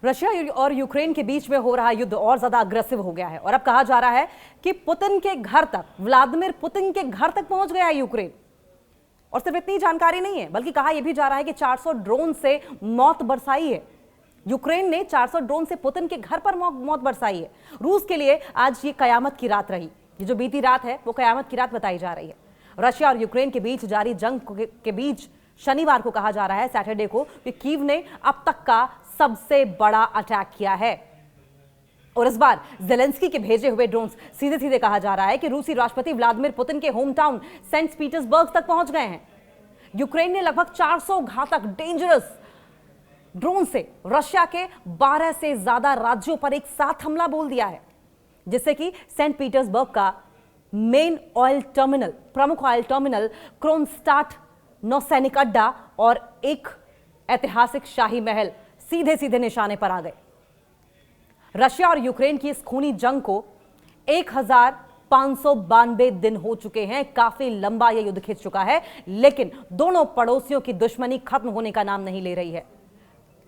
Russia और Ukraine के बीच में हो रहा युद्ध और ज्यादा अग्रेसिव हो गया है और अब कहा जा रहा है कि पुतिन के घर तक, व्लादिमीर पुतिन के घर तक पहुंच गया है यूक्रेन। और सिर्फ इतनी जानकारी नहीं है, बल्कि कहा यह भी जा रहा है कि 400 ड्रोन से मौत बरसाई है। यूक्रेन ने 400 ड्रोन से पुतिन के घर पर मौत बरसाई है। रूस के लिए आज ये कयामत की रात रही। ये जो बीती रात है वो कयामत की रात बताई जा रही है। रशिया और यूक्रेन के बीच जारी जंग के बीच शनिवार को कहा जा रहा है, सैटरडे को, कि कीव ने अब तक का सबसे बड़ा अटैक किया है। और इस बार ज़ेलेंस्की के भेजे हुए ड्रोन्स सीधे सीधे कहा जा रहा है कि रूसी राष्ट्रपति व्लादिमीर पुतिन के होम टाउन सेंट पीटर्सबर्ग तक पहुंच गए हैं। यूक्रेन ने लगभग 400 घातक डेंजरस ड्रोन से रशिया के 12 से ज्यादा राज्यों पर एक साथ हमला बोल दिया है, जिससे कि सेंट पीटर्सबर्ग का मेन ऑयल टर्मिनल, प्रमुख ऑयल टर्मिनल, क्रोनस्टाट नौसैनिक अड्डा और एक ऐतिहासिक शाही महल सीधे सीधे निशाने पर आ गए। रशिया और यूक्रेन की इस खूनी जंग को 1592 दिन हो चुके हैं। काफी लंबा यह युद्ध खिंच चुका है, लेकिन दोनों पड़ोसियों की दुश्मनी खत्म होने का नाम नहीं ले रही है।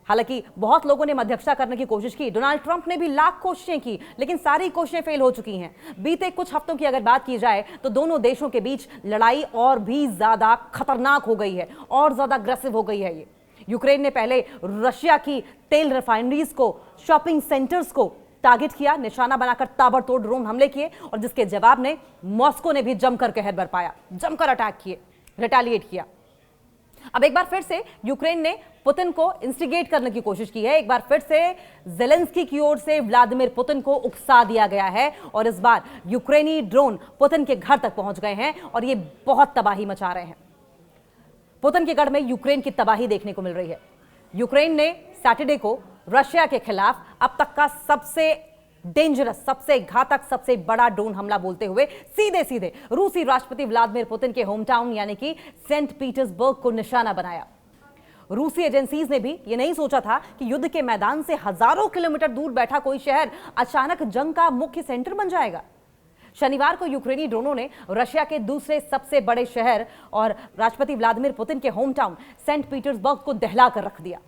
हालांकि बहुत लोगों ने मध्यस्थता करने की कोशिश की, डोनाल्ड ट्रंप ने भी लाख कोशिशें की, लेकिन सारी कोशिशें फेल हो चुकी हैं। बीते कुछ हफ्तों की अगर बात की जाए तो दोनों देशों के बीच लड़ाई और भी ज्यादा खतरनाक हो गई है और ज्यादा अग्रेसिव हो गई है। ये यूक्रेन ने पहले रशिया की तेल रिफाइनरीज को, शॉपिंग सेंटर्स को टारगेट किया, निशाना बनाकर ताबड़तोड़ ड्रोन हमले किए और जिसके जवाब में मॉस्को ने भी जमकर कहर बरपाया, जमकर अटैक किए, रिटेलिएट किया। अब एक बार फिर से यूक्रेन ने पुतिन को इंस्टिगेट करने की कोशिश की है। एक बार फिर से ज़ेलेंस्की की ओर से व्लादिमीर पुतिन को उकसा दिया गया है और इस बार यूक्रेनी ड्रोन पुतिन के घर तक पहुंच गए हैं और ये बहुत तबाही मचा रहे हैं। पुतिन के गढ़ में यूक्रेन की तबाही देखने को मिल रही है। यूक्रेन ने सैटरडे को रशिया के खिलाफ अब तक का सबसे डेंजरस, सबसे घातक, सबसे बड़ा ड्रोन हमला बोलते हुए सीधे सीधे रूसी राष्ट्रपति व्लादिमीर पुतिन के होम टाउन यानी कि सेंट पीटर्सबर्ग को निशाना बनाया। रूसी एजेंसीज ने भी यह नहीं सोचा था कि युद्ध के मैदान से हजारों किलोमीटर दूर बैठा कोई शहर अचानक जंग का मुख्य सेंटर बन जाएगा। शनिवार को यूक्रेनी ड्रोनों ने रशिया के दूसरे सबसे बड़े शहर और राष्ट्रपति व्लादिमीर पुतिन के होम टाउन सेंट पीटर्सबर्ग को दहला कर रख दिया।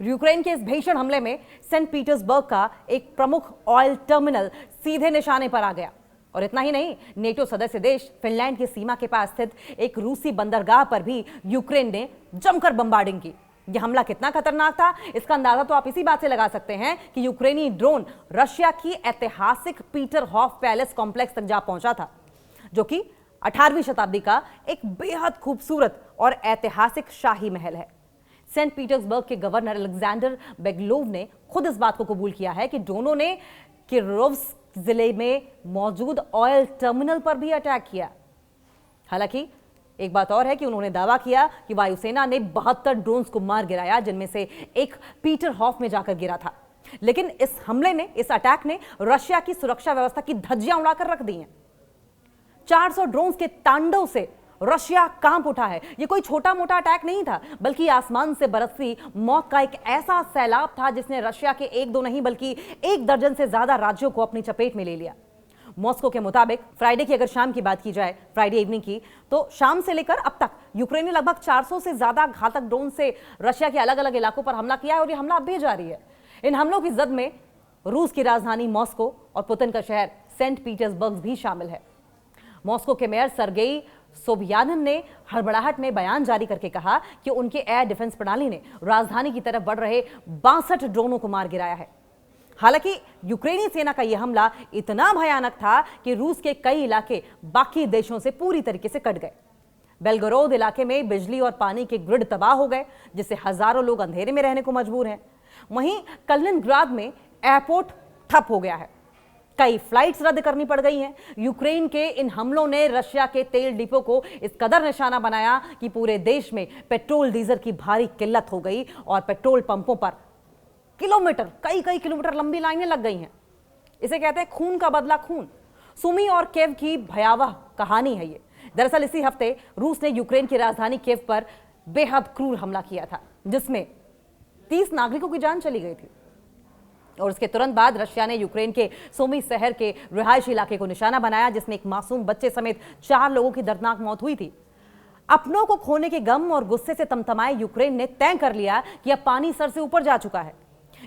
यूक्रेन के इस भीषण हमले में सेंट पीटर्सबर्ग का एक प्रमुख ऑयल टर्मिनल सीधे निशाने पर आ गया। और इतना ही नहीं, नेटो सदस्य देश फिनलैंड की सीमा के पास स्थित एक रूसी बंदरगाह पर भी यूक्रेन ने जमकर बम्बार्डिंग की। यह हमला कितना खतरनाक था, इसका अंदाजा तो आप इसी बात से लगा सकते हैं कि यूक्रेनी ड्रोन रशिया की ऐतिहासिक पीटरहॉफ पैलेस कॉम्प्लेक्स तक जा पहुंचा था, जो कि 18वीं शताब्दी का एक बेहद खूबसूरत और ऐतिहासिक शाही महल है। सेंट पीटर्सबर्ग के गवर्नर अलेक्जेंडर बेगलोव ने खुद इस बात को कबूल किया है कि ड्रोनों ने किरोव्स्क जिले में मौजूद ऑयल टर्मिनल पर भी अटैक किया। हालांकि एक बात और है कि उन्होंने दावा किया कि वायुसेना ने 72 ड्रोन्स को मार गिराया, जिनमें से एक पीटरहॉफ में जाकर गिरा था। लेकिन इस हमले ने, इस अटैक ने रशिया की सुरक्षा व्यवस्था की धज्जियां उड़ाकर रख दी हैं। 400 ड्रोन्स के तांडव से रशिया कांप उठा है। यह कोई छोटा मोटा अटैक नहीं था, बल्कि आसमान से बरसती मौत का एक ऐसा सैलाब था जिसने रशिया के एक दो नहीं बल्कि 1 दर्जन से ज्यादा राज्यों को अपनी चपेट में ले लिया। मॉस्को के मुताबिक फ्राइडे की अगर शाम की बात की जाए, फ्राइडे इवनिंग की, तो शाम से लेकर अब तक यूक्रेन ने लगभग 400 से ज्यादा घातक ड्रोन से रशिया के अलग अलग इलाकों पर हमला किया है और यह हमला अब भी जारी है। इन हमलों की जद में रूस की राजधानी मॉस्को और पुतिन का शहर सेंट पीटर्सबर्ग भी शामिल है। मॉस्को के मेयर सर्गेई सोबियानिन ने हड़बड़ाहट में बयान जारी करके कहा कि उनके एयर डिफेंस प्रणाली ने राजधानी की तरफ बढ़ रहे 62 ड्रोनों को मार गिराया है। हालांकि यूक्रेनी सेना का यह हमला इतना भयानक था कि रूस के कई इलाके बाकी देशों से पूरी तरीके से कट गए। बेलगोरोद इलाके में बिजली और पानी के ग्रिड तबाह हो गए, जिससे हजारों लोग अंधेरे में रहने को मजबूर हैं। वहीं कलिनिनग्राद में एयरपोर्ट ठप हो गया है, कई फ्लाइट्स रद्द करनी पड़ गई हैं। यूक्रेन के इन हमलों ने रशिया के तेल डिपो को इस कदर निशाना बनाया कि पूरे देश में पेट्रोल डीजल की भारी किल्लत हो गई और पेट्रोल पंपों पर किलोमीटर, कई किलोमीटर लंबी लाइनें लग गई हैं। इसे कहते हैं खून का बदला खून। सुमी और केव की भयावह कहानी है ये। दरअसल इसी हफ्ते रूस ने यूक्रेन की राजधानी केव पर बेहद क्रूर हमला किया था, जिसमें 30 नागरिकों की जान चली गई थी। और उसके तुरंत बाद रशिया ने यूक्रेन के सुमी शहर के रिहायशी इलाके को निशाना बनाया, जिसमें एक मासूम बच्चे समेत 4 लोगों की दर्दनाक मौत हुई थी। अपनों को खोने के गम और गुस्से से तमतमाए यूक्रेन ने तय कर लिया कि अब पानी सर से ऊपर जा चुका है।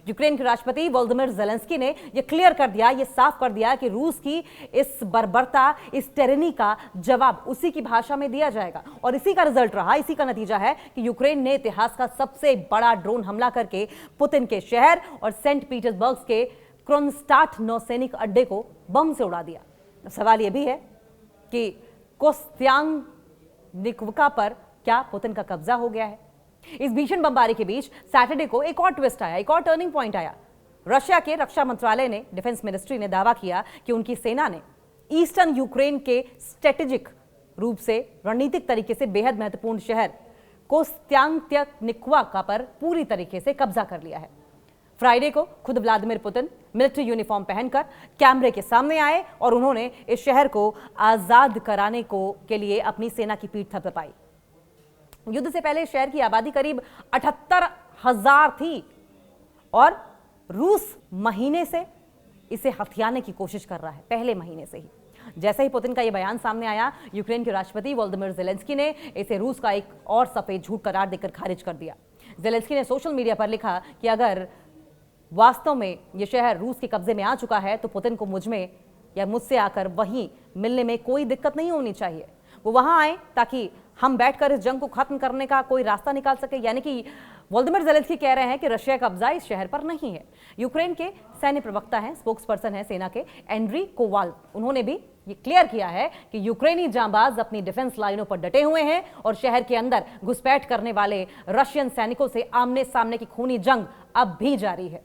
यूक्रेन के राष्ट्रपति वोलोदिमीर ज़ेलेंस्की ने यह क्लियर कर दिया, यह साफ कर दिया कि रूस की इस बर्बरता, इस टेरनी का जवाब उसी की भाषा में दिया जाएगा। और इसी का रिजल्ट रहा, इसी का नतीजा है कि यूक्रेन ने इतिहास का सबसे बड़ा ड्रोन हमला करके पुतिन के शहर और सेंट पीटर्सबर्ग के क्रोनस्टाट नौसैनिक अड्डे को बम से उड़ा दिया। अब सवाल यह भी है कि कोस्त्यांनिकवका पर क्या पुतिन का कब्जा हो गया है? इस भीषण बमबारी के बीच सैटरडे को एक और ट्विस्ट आया, एक और टर्निंग पॉइंट आया। रशिया के रक्षा मंत्रालय ने, डिफेंस मिनिस्ट्री ने दावा किया कि उनकी सेना ने ईस्टर्न यूक्रेन के स्ट्रेटेजिक रूप से रणनीतिक तरीके से बेहद महत्वपूर्ण शहर कोस्त्यांनिकवका पर पूरी तरीके से कब्जा कर लिया है। फ्राइडे को खुद व्लादिमीर पुतिन मिलिट्री यूनिफॉर्म पहनकर कैमरे के सामने आए और उन्होंने इस शहर को आजाद कराने के लिए अपनी सेना की पीठ थपथपाई। युद्ध से पहले शहर की आबादी करीब 78,000 थी और रूस महीने से इसे हथियाने की कोशिश कर रहा है, पहले महीने से ही। जैसे ही पुतिन का यह बयान सामने आया, यूक्रेन के राष्ट्रपति वोलोदिमीर ज़ेलेंस्की ने इसे रूस का एक और सफेद झूठ करार देकर खारिज कर दिया। ज़ेलेंस्की ने सोशल मीडिया पर लिखा कि अगर वास्तव में यह शहर रूस के कब्जे में आ चुका है तो पुतिन को मुझ में या मुझसे आकर वहीं मिलने में कोई दिक्कत नहीं होनी चाहिए। वो वहां आए ताकि हम बैठकर इस जंग को खत्म करने का कोई रास्ता निकाल सके। यानी कि वोलोदिमीर ज़ेलेंस्की कह रहे हैं कि रशिया का कब्जा इस शहर पर नहीं है। यूक्रेन के सैन्य प्रवक्ता हैं, स्पोक्सपर्सन है सेना के, एंड्री कोवाल, उन्होंने भी ये क्लियर किया है कि यूक्रेनी जांबाज अपनी डिफेंस लाइनों पर डटे हुए हैं और शहर के अंदर घुसपैठ करने वाले रशियन सैनिकों से आमने सामने की खूनी जंग अब भी जारी है।